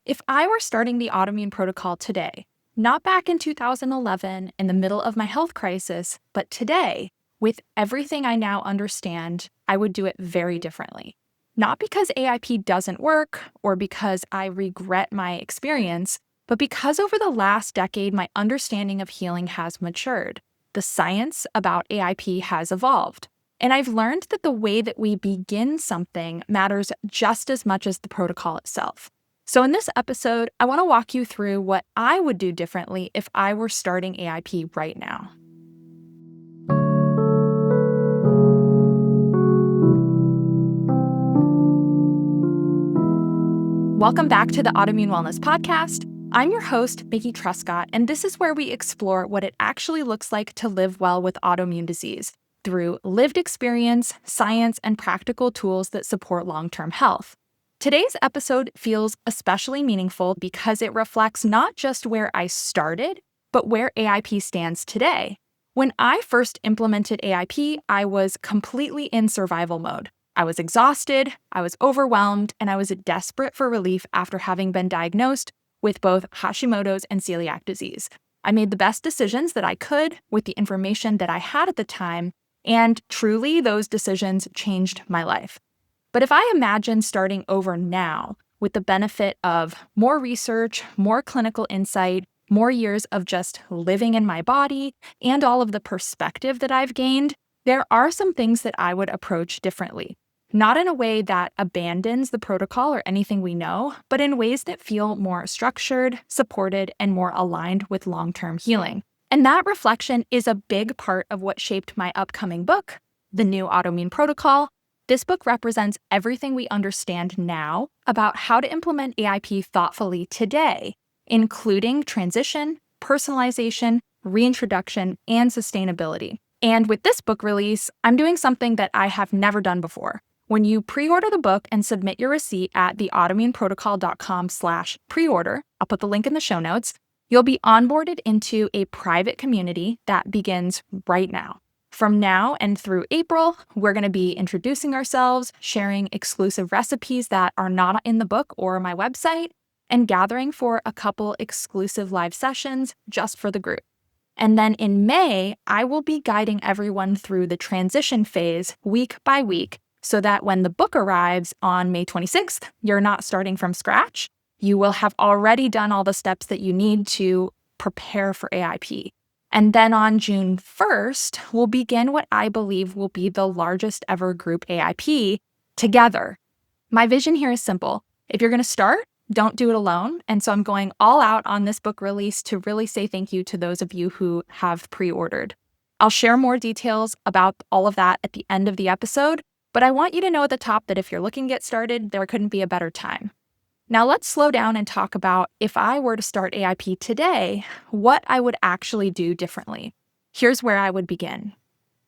If I were starting the Autoimmune Protocol today, not back in 2011 in the middle of my health crisis, but today, with everything I now understand, I would do it very differently. Not because AIP doesn't work or because I regret my experience, but because over the last decade, my understanding of healing has matured. The science about AIP has evolved. And I've learned that the way that we begin something matters just as much as the protocol itself. So in this episode, I want to walk you through what I would do differently if I were starting AIP right now. Welcome back to the Autoimmune Wellness Podcast. I'm your host, Mickey Truscott, and this is where we explore what it actually looks like to live well with autoimmune disease through lived experience, science, and practical tools that support long-term health. Today's episode feels especially meaningful because it reflects not just where I started, but where AIP stands today. When I first implemented AIP, I was completely in survival mode. I was exhausted, I was overwhelmed, and I was desperate for relief after having been diagnosed with both Hashimoto's and celiac disease. I made the best decisions that I could with the information that I had at the time, and truly, those decisions changed my life. But if I imagine starting over now with the benefit of more research, more clinical insight, more years of just living in my body, and all of the perspective that I've gained, there are some things that I would approach differently. Not in a way that abandons the protocol or anything we know, but in ways that feel more structured, supported, and more aligned with long-term healing. And that reflection is a big part of what shaped my upcoming book, The New Autoimmune Protocol. This book represents everything we understand now about how to implement AIP thoughtfully today, including transition, personalization, reintroduction, and sustainability. And with this book release, I'm doing something that I have never done before. When you pre-order the book and submit your receipt at theautoimmuneprotocol.com/preorder, I'll put the link in the show notes, you'll be onboarded into a private community that begins right now. From now and through April, we're going to be introducing ourselves, sharing exclusive recipes that are not in the book or my website, and gathering for a couple exclusive live sessions just for the group. And then in May, I will be guiding everyone through the transition phase week by week so that when the book arrives on May 26th, you're not starting from scratch. You will have already done all the steps that you need to prepare for AIP. And then on June 1st, we'll begin what I believe will be the largest ever group AIP together. My vision here is simple. If you're going to start, don't do it alone. And so I'm going all out on this book release to really say thank you to those of you who have pre-ordered. I'll share more details about all of that at the end of the episode, but I want you to know at the top that if you're looking to get started, there couldn't be a better time. Now let's slow down and talk about if I were to start AIP today, what I would actually do differently. Here's where I would begin.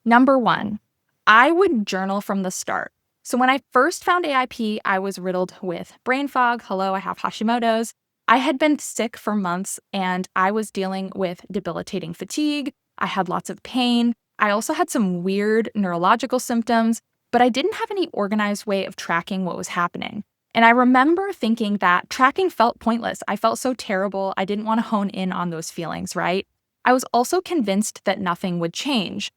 Number 1, I would journal from the start. So when I first found AIP, I was riddled with brain fog. Hello, I have Hashimoto's. I had been sick for months and I was dealing with debilitating fatigue. I had lots of pain. I also had some weird neurological symptoms, but I didn't have any organized way of tracking what was happening. And I remember thinking that tracking felt pointless. I felt so terrible. I didn't want to hone in on those feelings, right? I was also convinced that nothing would change.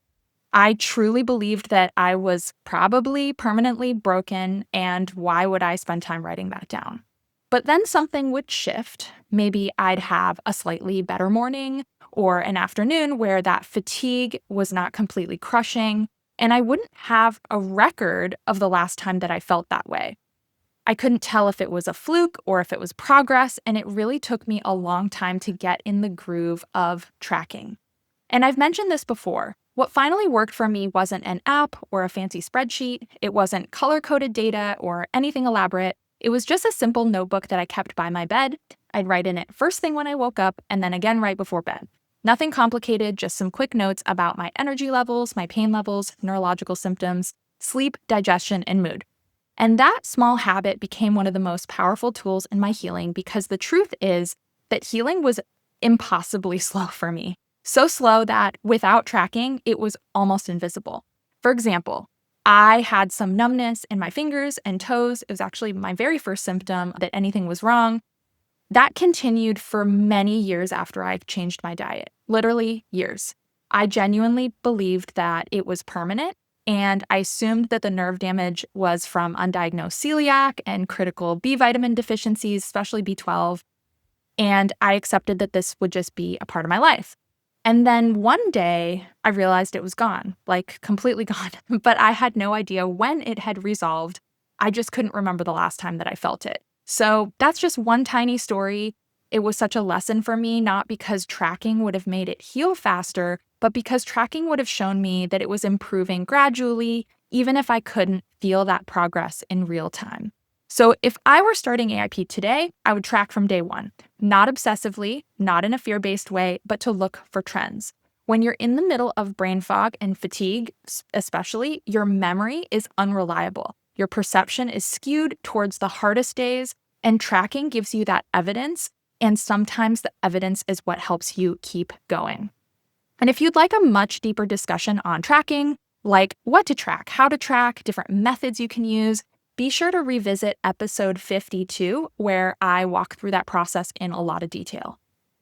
I truly believed that I was probably permanently broken, and why would I spend time writing that down? But then something would shift. Maybe I'd have a slightly better morning or an afternoon where that fatigue was not completely crushing, and I wouldn't have a record of the last time that I felt that way. I couldn't tell if it was a fluke or if it was progress, and it really took me a long time to get in the groove of tracking. And I've mentioned this before. What finally worked for me wasn't an app or a fancy spreadsheet. It wasn't color-coded data or anything elaborate. It was just a simple notebook that I kept by my bed. I'd write in it first thing when I woke up and then again right before bed. Nothing complicated, just some quick notes about my energy levels, my pain levels, neurological symptoms, sleep, digestion, and mood. And that small habit became one of the most powerful tools in my healing because the truth is that healing was impossibly slow for me. So slow that without tracking, it was almost invisible. For example, I had some numbness in my fingers and toes. It was actually my very first symptom that anything was wrong. That continued for many years after I changed my diet, literally years. I genuinely believed that it was permanent, and I assumed that the nerve damage was from undiagnosed celiac and critical B vitamin deficiencies, especially B12, and I accepted that this would just be a part of my life. And then one day, I realized it was gone, like completely gone, but I had no idea when it had resolved. I just couldn't remember the last time that I felt it. So that's just one tiny story. It was such a lesson for me, not because tracking would have made it heal faster, but because tracking would have shown me that it was improving gradually, even if I couldn't feel that progress in real time. So if I were starting AIP today, I would track from day one, not obsessively, not in a fear-based way, but to look for trends. When you're in the middle of brain fog and fatigue, especially, your memory is unreliable. Your perception is skewed towards the hardest days, and tracking gives you that evidence, and sometimes the evidence is what helps you keep going. And if you'd like a much deeper discussion on tracking, like what to track, how to track, different methods you can use, be sure to revisit episode 52, where I walk through that process in a lot of detail.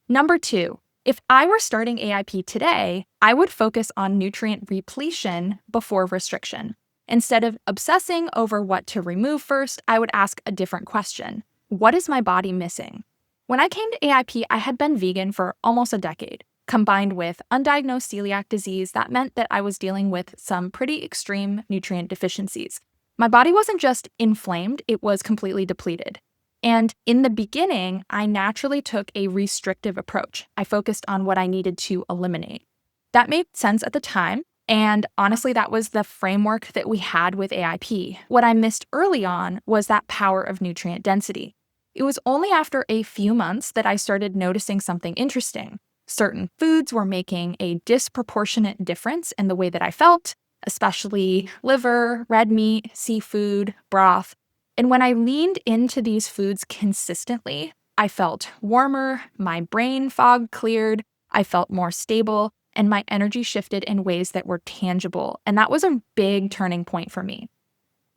Number 2, if I were starting AIP today, I would focus on nutrient repletion before restriction. Instead of obsessing over what to remove first, I would ask a different question. What is my body missing? When I came to AIP, I had been vegan for almost a decade. Combined with undiagnosed celiac disease, that meant that I was dealing with some pretty extreme nutrient deficiencies. My body wasn't just inflamed, it was completely depleted. And in the beginning, I naturally took a restrictive approach. I focused on what I needed to eliminate. That made sense at the time, and honestly, that was the framework that we had with AIP. What I missed early on was that power of nutrient density. It was only after a few months that I started noticing something interesting. Certain foods were making a disproportionate difference in the way that I felt, especially liver, red meat, seafood, broth. And when I leaned into these foods consistently, I felt warmer, my brain fog cleared, I felt more stable, and my energy shifted in ways that were tangible. And that was a big turning point for me.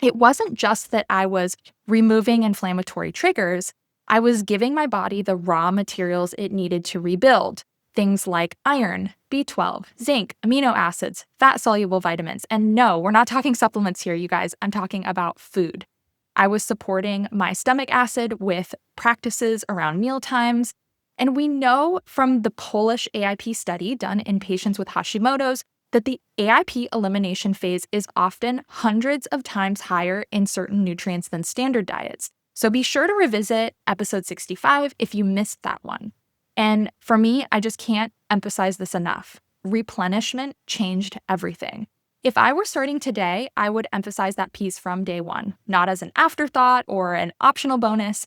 It wasn't just that I was removing inflammatory triggers, I was giving my body the raw materials it needed to rebuild. Things like iron, B12, zinc, amino acids, fat-soluble vitamins. And no, we're not talking supplements here, you guys. I'm talking about food. I was supporting my stomach acid with practices around meal times. And we know from the Polish AIP study done in patients with Hashimoto's that the AIP elimination phase is often hundreds of times higher in certain nutrients than standard diets. So be sure to revisit episode 65 if you missed that one. And for me, I just can't emphasize this enough. Replenishment changed everything. If I were starting today, I would emphasize that piece from day one, not as an afterthought or an optional bonus.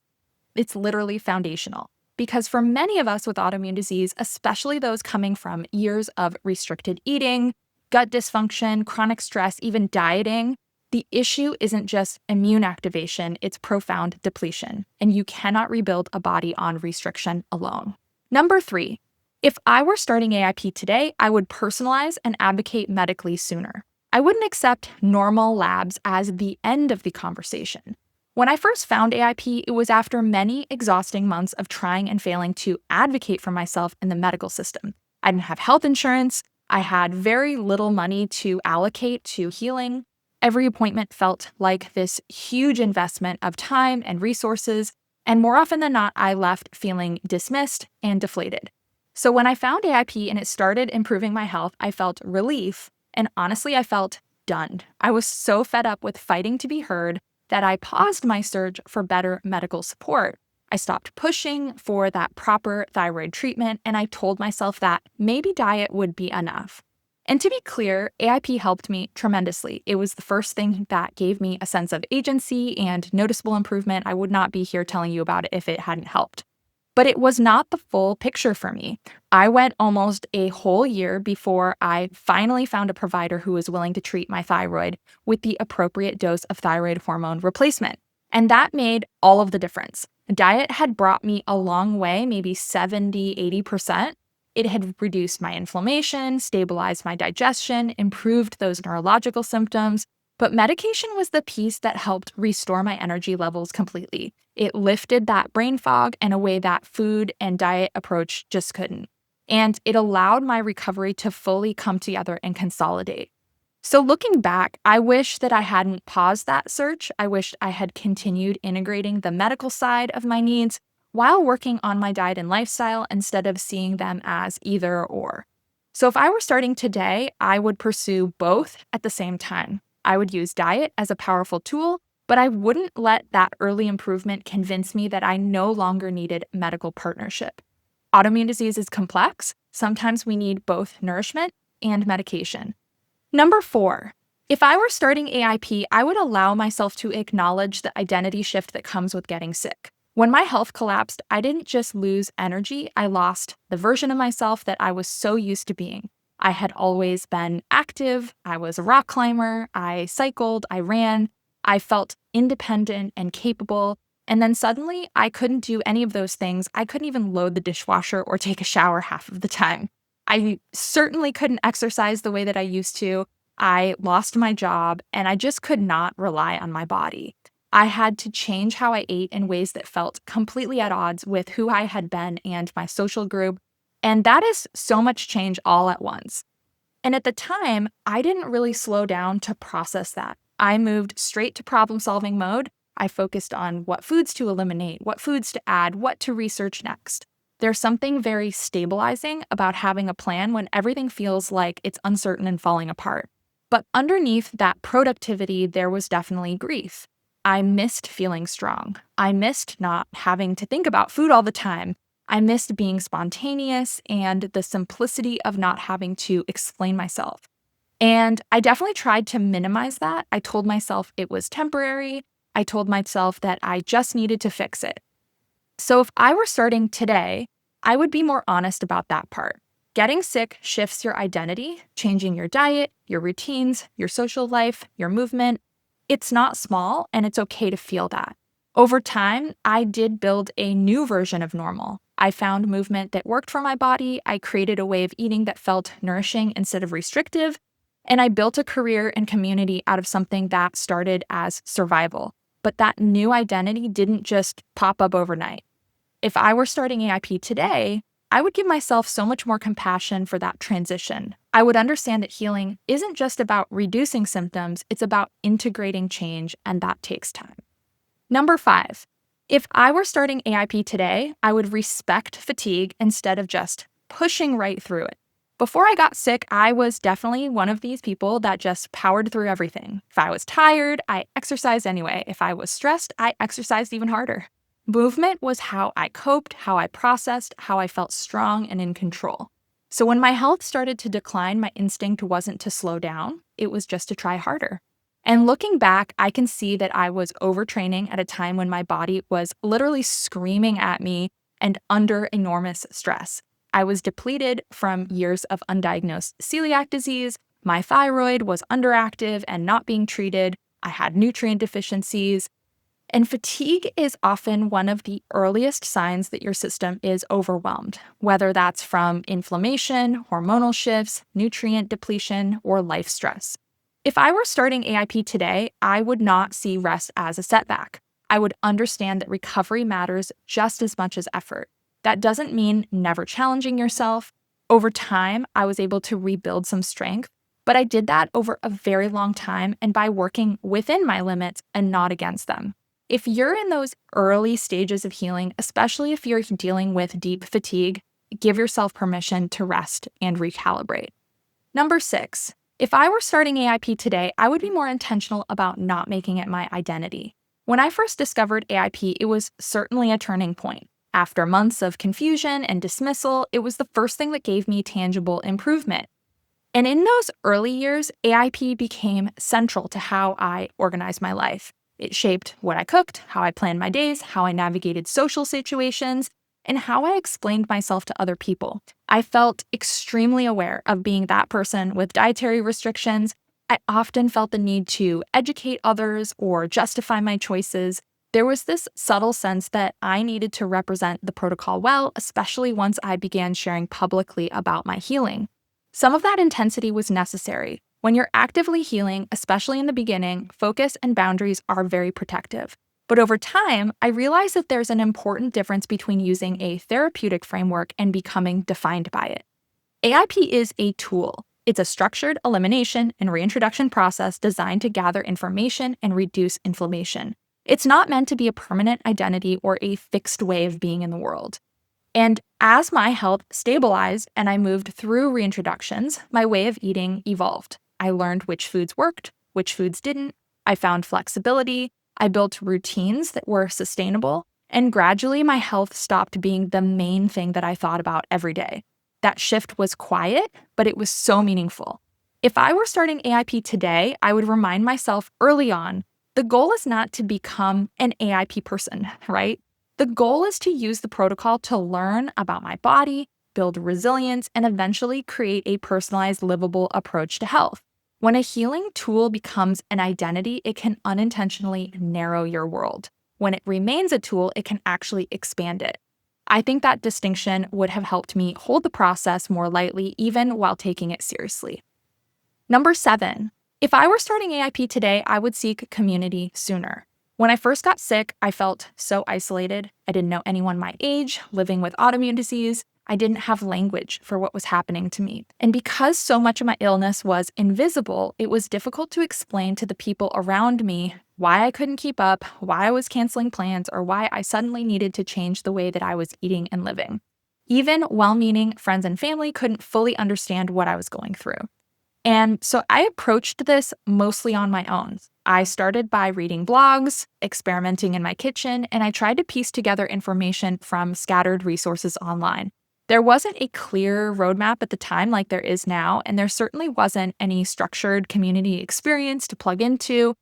It's literally foundational. Because for many of us with autoimmune disease, especially those coming from years of restricted eating, gut dysfunction, chronic stress, even dieting, the issue isn't just immune activation, it's profound depletion. And you cannot rebuild a body on restriction alone. Number 3, if I were starting AIP today, I would personalize and advocate medically sooner. I wouldn't accept normal labs as the end of the conversation. When I first found AIP, it was after many exhausting months of trying and failing to advocate for myself in the medical system. I didn't have health insurance. I had very little money to allocate to healing. Every appointment felt like this huge investment of time and resources. And more often than not, I left feeling dismissed and deflated. So when I found AIP and it started improving my health, I felt relief. And honestly, I felt done. I was so fed up with fighting to be heard that I paused my search for better medical support. I stopped pushing for that proper thyroid treatment, and I told myself that maybe diet would be enough. And to be clear, AIP helped me tremendously. It was the first thing that gave me a sense of agency and noticeable improvement. I would not be here telling you about it if it hadn't helped. But it was not the full picture for me. I went almost a whole year before I finally found a provider who was willing to treat my thyroid with the appropriate dose of thyroid hormone replacement. And that made all of the difference. Diet had brought me a long way, maybe 70, 80%. It had reduced my inflammation, stabilized my digestion, improved those neurological symptoms. But medication was the piece that helped restore my energy levels completely. It lifted that brain fog in a way that food and diet approach just couldn't. And it allowed my recovery to fully come together and consolidate. So looking back, I wish that I hadn't paused that search. I wish I had continued integrating the medical side of my needs while working on my diet and lifestyle instead of seeing them as either or. So if I were starting today, I would pursue both at the same time. I would use diet as a powerful tool, but I wouldn't let that early improvement convince me that I no longer needed medical partnership. Autoimmune disease is complex. Sometimes we need both nourishment and medication. Number 4, if I were starting AIP, I would allow myself to acknowledge the identity shift that comes with getting sick. When my health collapsed, I didn't just lose energy, I lost the version of myself that I was so used to being. I had always been active, I was a rock climber, I cycled, I ran, I felt independent and capable, and then suddenly I couldn't do any of those things. I couldn't even load the dishwasher or take a shower half of the time. I certainly couldn't exercise the way that I used to. I lost my job, and I just could not rely on my body. I had to change how I ate in ways that felt completely at odds with who I had been and my social group. And that is so much change all at once. And at the time, I didn't really slow down to process that. I moved straight to problem-solving mode. I focused on what foods to eliminate, what foods to add, what to research next. There's something very stabilizing about having a plan when everything feels like it's uncertain and falling apart. But underneath that productivity, there was definitely grief. I missed feeling strong. I missed not having to think about food all the time. I missed being spontaneous and the simplicity of not having to explain myself. And I definitely tried to minimize that. I told myself it was temporary. I told myself that I just needed to fix it. So if I were starting today, I would be more honest about that part. Getting sick shifts your identity, changing your diet, your routines, your social life, your movement. It's not small, and it's okay to feel that. Over time, I did build a new version of normal. I found movement that worked for my body. I created a way of eating that felt nourishing instead of restrictive. And I built a career and community out of something that started as survival. But that new identity didn't just pop up overnight. If I were starting AIP today, I would give myself so much more compassion for that transition. I would understand that healing isn't just about reducing symptoms, it's about integrating change, and that takes time. Number 5, if I were starting AIP today, I would respect fatigue instead of just pushing right through it. Before I got sick, I was definitely one of these people that just powered through everything. If I was tired, I exercised anyway. If I was stressed, I exercised even harder. Movement was how I coped, how I processed, how I felt strong and in control. So when my health started to decline, my instinct wasn't to slow down, it was just to try harder. And looking back, I can see that I was overtraining at a time when my body was literally screaming at me and under enormous stress. I was depleted from years of undiagnosed celiac disease, my thyroid was underactive and not being treated, I had nutrient deficiencies. And fatigue is often one of the earliest signs that your system is overwhelmed, whether that's from inflammation, hormonal shifts, nutrient depletion, or life stress. If I were starting AIP today, I would not see rest as a setback. I would understand that recovery matters just as much as effort. That doesn't mean never challenging yourself. Over time, I was able to rebuild some strength, but I did that over a very long time and by working within my limits and not against them. If you're in those early stages of healing, especially if you're dealing with deep fatigue, give yourself permission to rest and recalibrate. Number 6, if I were starting AIP today, I would be more intentional about not making it my identity. When I first discovered AIP, it was certainly a turning point. After months of confusion and dismissal, it was the first thing that gave me tangible improvement. And in those early years, AIP became central to how I organized my life. It shaped what I cooked, how I planned my days, how I navigated social situations, and how I explained myself to other people. I felt extremely aware of being that person with dietary restrictions. I often felt the need to educate others or justify my choices. There was this subtle sense that I needed to represent the protocol well, especially once I began sharing publicly about my healing. Some of that intensity was necessary. When you're actively healing, especially in the beginning, focus and boundaries are very protective. But over time, I realized that there's an important difference between using a therapeutic framework and becoming defined by it. AIP is a tool. It's a structured elimination and reintroduction process designed to gather information and reduce inflammation. It's not meant to be a permanent identity or a fixed way of being in the world. And as my health stabilized and I moved through reintroductions, my way of eating evolved. I learned which foods worked, which foods didn't. I found flexibility. I built routines that were sustainable. And gradually, my health stopped being the main thing that I thought about every day. That shift was quiet, but it was so meaningful. If I were starting AIP today, I would remind myself early on, the goal is not to become an AIP person, right? The goal is to use the protocol to learn about my body, build resilience, and eventually create a personalized, livable approach to health. When a healing tool becomes an identity, it can unintentionally narrow your world. When it remains a tool, it can actually expand it. I think that distinction would have helped me hold the process more lightly, even while taking it seriously. Number 7, if I were starting AIP today, I would seek community sooner. When I first got sick, I felt so isolated. I didn't know anyone my age living with autoimmune disease. I didn't have language for what was happening to me. And because so much of my illness was invisible, it was difficult to explain to the people around me why I couldn't keep up, why I was canceling plans, or why I suddenly needed to change the way that I was eating and living. Even well-meaning friends and family couldn't fully understand what I was going through. And so I approached this mostly on my own. I started by reading blogs, experimenting in my kitchen, and I tried to piece together information from scattered resources online. There wasn't a clear roadmap at the time like there is now, and there certainly wasn't any structured community experience to plug into.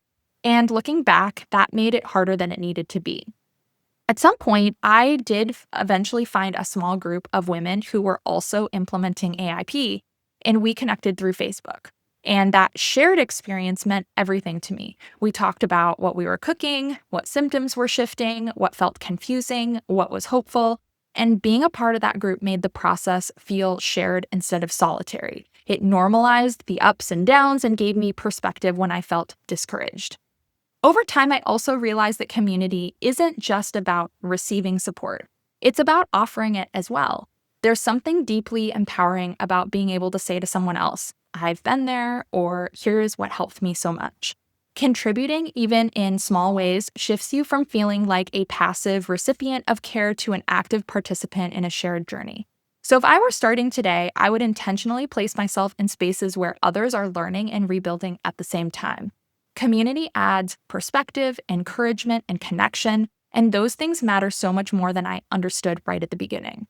And looking back, that made it harder than it needed to be. At some point, I did eventually find a small group of women who were also implementing AIP, and we connected through Facebook. And that shared experience meant everything to me. We talked about what we were cooking, what symptoms were shifting, what felt confusing, what was hopeful. And being a part of that group made the process feel shared instead of solitary. It normalized the ups and downs and gave me perspective when I felt discouraged. Over time, I also realized that community isn't just about receiving support. It's about offering it as well. There's something deeply empowering about being able to say to someone else, I've been there, or here's what helped me so much. Contributing, even in small ways, shifts you from feeling like a passive recipient of care to an active participant in a shared journey. So if I were starting today, I would intentionally place myself in spaces where others are learning and rebuilding at the same time. Community adds perspective, encouragement, and connection, and those things matter so much more than I understood right at the beginning.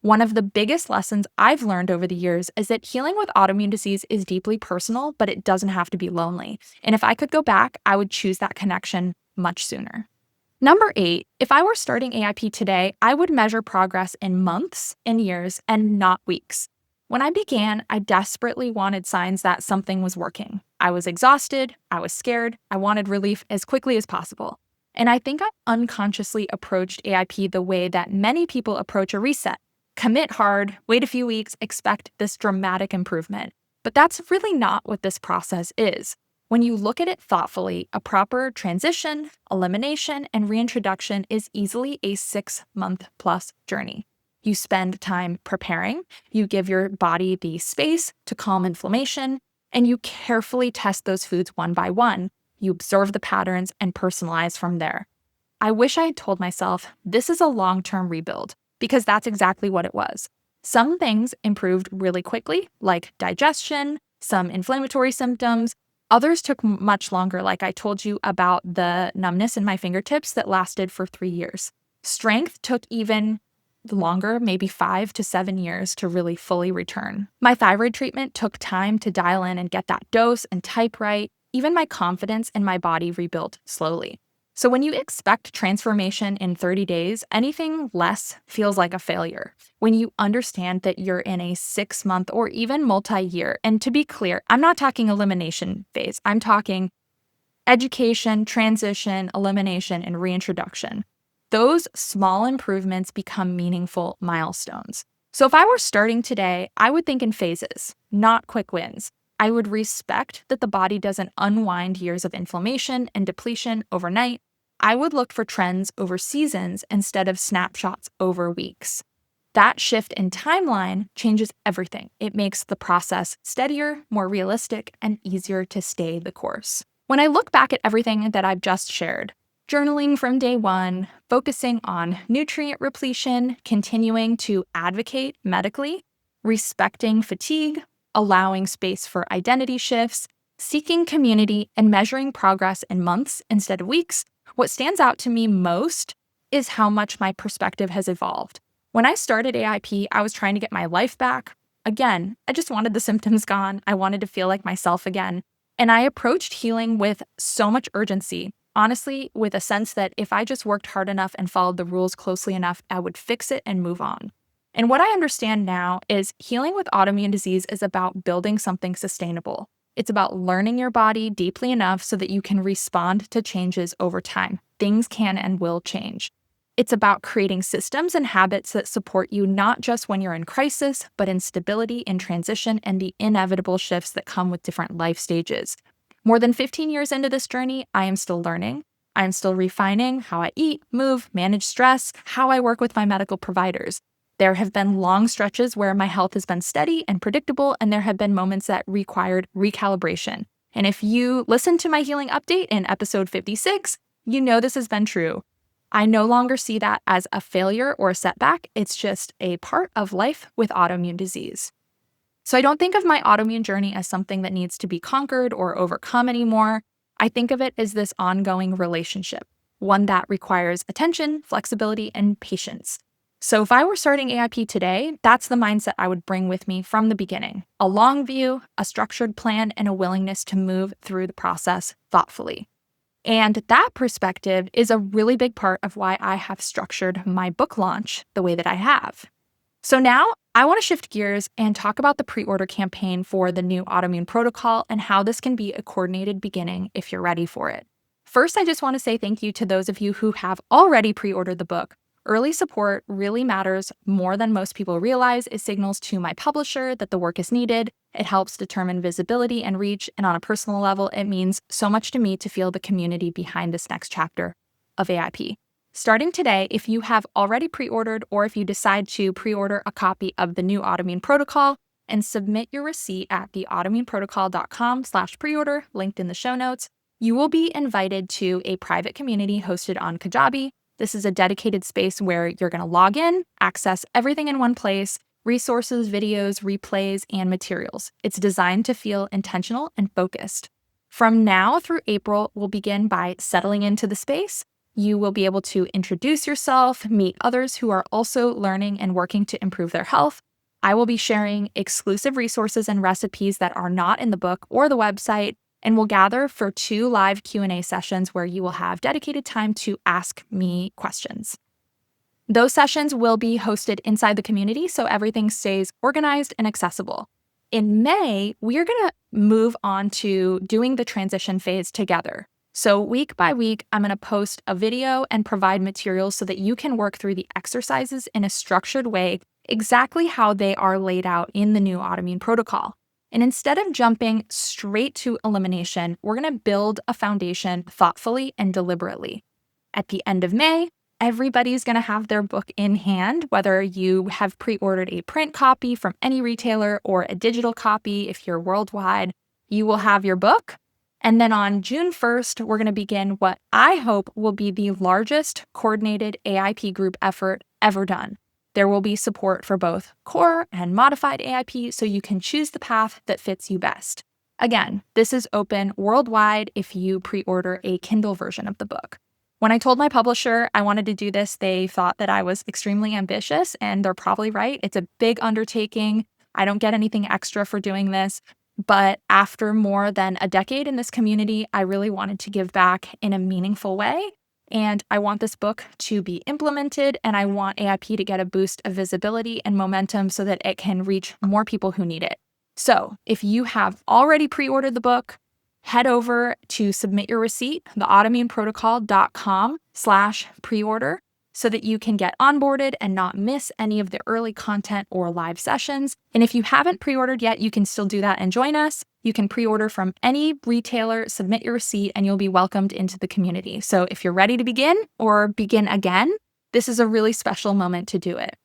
One of the biggest lessons I've learned over the years is that healing with autoimmune disease is deeply personal, but it doesn't have to be lonely. And if I could go back, I would choose that connection much sooner. Number 8, if I were starting AIP today, I would measure progress in months and years and not weeks. When I began, I desperately wanted signs that something was working. I was exhausted, I was scared, I wanted relief as quickly as possible. And I think I unconsciously approached AIP the way that many people approach a reset. Commit hard, wait a few weeks, expect this dramatic improvement. But that's really not what this process is. When you look at it thoughtfully, a proper transition, elimination, and reintroduction is easily a 6-month plus journey. You spend time preparing, you give your body the space to calm inflammation, and you carefully test those foods one by one. You observe the patterns and personalize from there. I wish I had told myself this is a long-term rebuild, because that's exactly what it was. Some things improved really quickly, like digestion, some inflammatory symptoms. Others took much longer, like I told you about the numbness in my fingertips that lasted for 3 years. Strength took even longer, maybe 5 to 7 years to really fully return. My thyroid treatment took time to dial in and get that dose and type right. Even my confidence in my body rebuilt slowly. So when you expect transformation in 30 days, anything less feels like a failure. When you understand that you're in a 6-month or even multi-year, and to be clear, I'm not talking elimination phase. I'm talking education, transition, elimination, and reintroduction. Those small improvements become meaningful milestones. So if I were starting today, I would think in phases, not quick wins. I would respect that the body doesn't unwind years of inflammation and depletion overnight. I would look for trends over seasons instead of snapshots over weeks. That shift in timeline changes everything. It makes the process steadier, more realistic, and easier to stay the course. When I look back at everything that I've just shared, journaling from day one, focusing on nutrient repletion, continuing to advocate medically, respecting fatigue, allowing space for identity shifts, seeking community, and measuring progress in months instead of weeks, what stands out to me most is how much my perspective has evolved. When I started AIP, I was trying to get my life back. Again, I just wanted the symptoms gone. I wanted to feel like myself again. And I approached healing with so much urgency, honestly, with a sense that if I just worked hard enough and followed the rules closely enough, I would fix it and move on. And what I understand now is healing with autoimmune disease is about building something sustainable. It's about learning your body deeply enough so that you can respond to changes over time. Things can and will change. It's about creating systems and habits that support you not just when you're in crisis, but in stability, in transition, and the inevitable shifts that come with different life stages. More than 15 years into this journey, I am still learning. I am still refining how I eat, move, manage stress, how I work with my medical providers. There have been long stretches where my health has been steady and predictable, and there have been moments that required recalibration. And if you listen to my healing update in episode 56, you know this has been true. I no longer see that as a failure or a setback. It's just a part of life with autoimmune disease. So I don't think of my autoimmune journey as something that needs to be conquered or overcome anymore. I think of it as this ongoing relationship, one that requires attention, flexibility, and patience. So if I were starting AIP today, that's the mindset I would bring with me from the beginning. A long view, a structured plan, and a willingness to move through the process thoughtfully. And that perspective is a really big part of why I have structured my book launch the way that I have. So now I want to shift gears and talk about the pre-order campaign for the new Autoimmune Protocol and how this can be a coordinated beginning if you're ready for it. First, I just want to say thank you to those of you who have already pre-ordered the book. Early support really matters more than most people realize. It signals to my publisher that the work is needed. It helps determine visibility and reach. And on a personal level, it means so much to me to feel the community behind this next chapter of AIP. Starting today, if you have already pre-ordered or if you decide to pre-order a copy of the new Autoimmune Protocol and submit your receipt at the autoimmuneprotocol.com/preorder, linked in the show notes, you will be invited to a private community hosted on Kajabi. This is a dedicated space where you're going to log in, access everything in one place, resources, videos, replays, and materials. It's designed to feel intentional and focused. From now through April, we'll begin by settling into the space. You will be able to introduce yourself, meet others who are also learning and working to improve their health. I will be sharing exclusive resources and recipes that are not in the book or the website, and we'll gather for 2 live Q&A sessions where you will have dedicated time to ask me questions. Those sessions will be hosted inside the community, so everything stays organized and accessible. In May, we are going to move on to doing the transition phase together. So week by week, I'm going to post a video and provide materials so that you can work through the exercises in a structured way, exactly how they are laid out in the new Autoimmune Protocol. And instead of jumping straight to elimination, we're going to build a foundation thoughtfully and deliberately. At the end of May, everybody's going to have their book in hand, whether you have pre-ordered a print copy from any retailer or a digital copy if you're worldwide. You will have your book. And then on June 1st, we're going to begin what I hope will be the largest coordinated AIP group effort ever done. There will be support for both core and modified AIP, so you can choose the path that fits you best. Again, this is open worldwide if you pre-order a Kindle version of the book. When I told my publisher I wanted to do this, they thought that I was extremely ambitious, and they're probably right. It's a big undertaking. I don't get anything extra for doing this. But after more than a decade in this community, I really wanted to give back in a meaningful way. And I want this book to be implemented, and I want AIP to get a boost of visibility and momentum so that it can reach more people who need it. So if you have already pre-ordered the book, head over to submit your receipt, the autoimmuneprotocol.com/preorder. so that you can get onboarded and not miss any of the early content or live sessions. And if you haven't pre-ordered yet, you can still do that and join us. You can pre-order from any retailer, submit your receipt, and you'll be welcomed into the community. So if you're ready to begin or begin again, this is a really special moment to do it.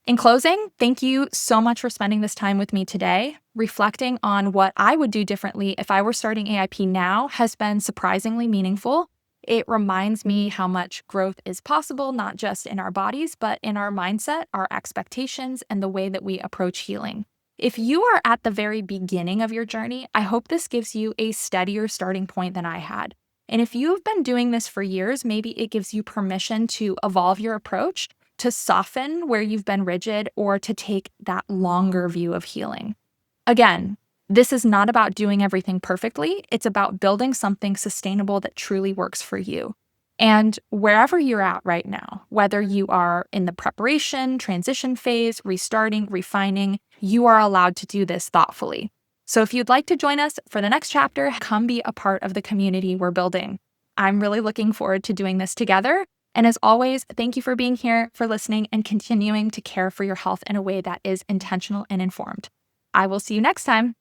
In closing, thank you so much for spending this time with me today. Reflecting on what I would do differently if I were starting AIP now has been surprisingly meaningful. It reminds me how much growth is possible, not just in our bodies, but in our mindset, our expectations, and the way that we approach healing. If you are at the very beginning of your journey, I hope this gives you a steadier starting point than I had. And if you've been doing this for years, maybe it gives you permission to evolve your approach, to soften where you've been rigid, or to take that longer view of healing. Again, this is not about doing everything perfectly. It's about building something sustainable that truly works for you. And wherever you're at right now, whether you are in the preparation, transition phase, restarting, refining, you are allowed to do this thoughtfully. So if you'd like to join us for the next chapter, come be a part of the community we're building. I'm really looking forward to doing this together. And as always, thank you for being here, for listening, and continuing to care for your health in a way that is intentional and informed. I will see you next time.